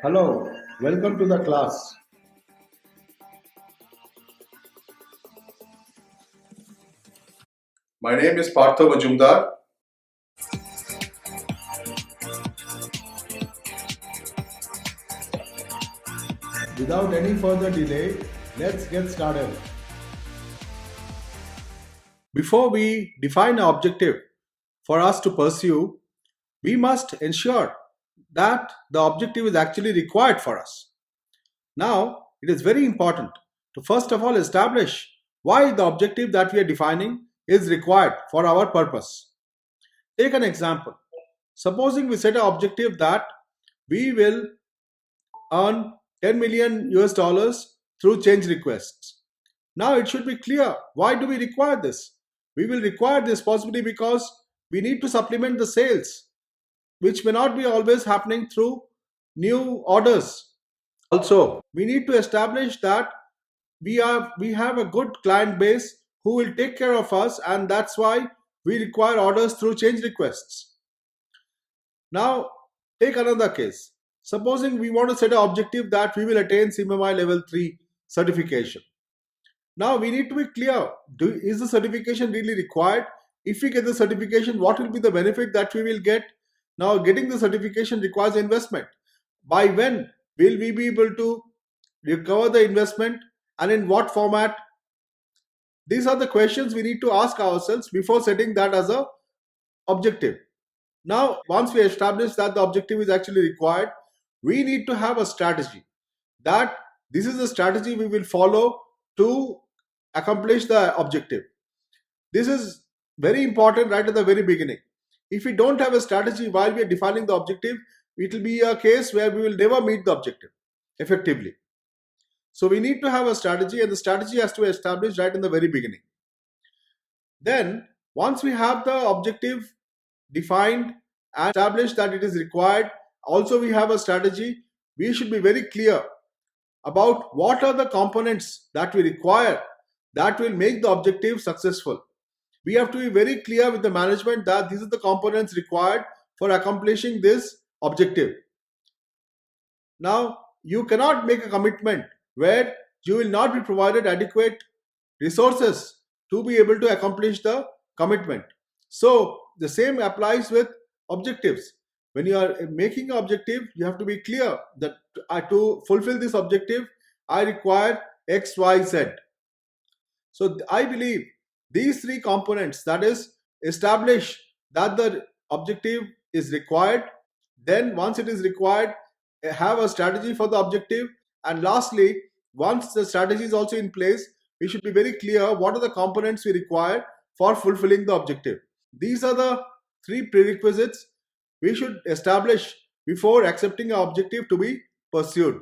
Hello, welcome to the class. My name is Partha Majumdar. Without any further delay, let's get started. Before we define an objective for us to pursue, we must ensure that the objective is actually required for us. Now, it is very important to first of all establish why the objective that we are defining is required for our purpose. Take an example. Supposing we set an objective that we will earn 10 million US dollars through change requests. Now it should be clear why do we require this? We will require this possibly because we need to supplement the sales, which may not be always happening through new orders. Also, we need to establish that we have a good client base who will take care of us, and that's why we require orders through change requests. Now, take another case. Supposing we want to set an objective that we will attain CMMI level 3 certification. Now we need to be clear, is the certification really required? If we get the certification, what will be the benefit that we will get? Now getting the certification requires investment. By when will we be able to recover the investment, and in what format? These are the questions we need to ask ourselves before setting that as a objective. Now, once we establish that the objective is actually required, we need to have a strategy, that this is the strategy we will follow to accomplish the objective. This is very important right at the very beginning. If we don't have a strategy while we are defining the objective, it will be a case where we will never meet the objective effectively. So we need to have a strategy, and the strategy has to be established right in the very beginning. Then, once we have the objective defined and established that it is required, also we have a strategy, we should be very clear about what are the components that we require that will make the objective successful. We have to be very clear with the management that these are the components required for accomplishing this objective. Now, you cannot make a commitment where you will not be provided adequate resources to be able to accomplish the commitment. So, the same applies with objectives. When you are making an objective, you have to be clear that to fulfill this objective, I require X, Y, Z. So I believe these three components, that is, establish that the objective is required, then once it is required, have a strategy for the objective, and lastly, once the strategy is also in place, we should be very clear what are the components we require for fulfilling the objective. These are the three prerequisites we should establish before accepting an objective to be pursued.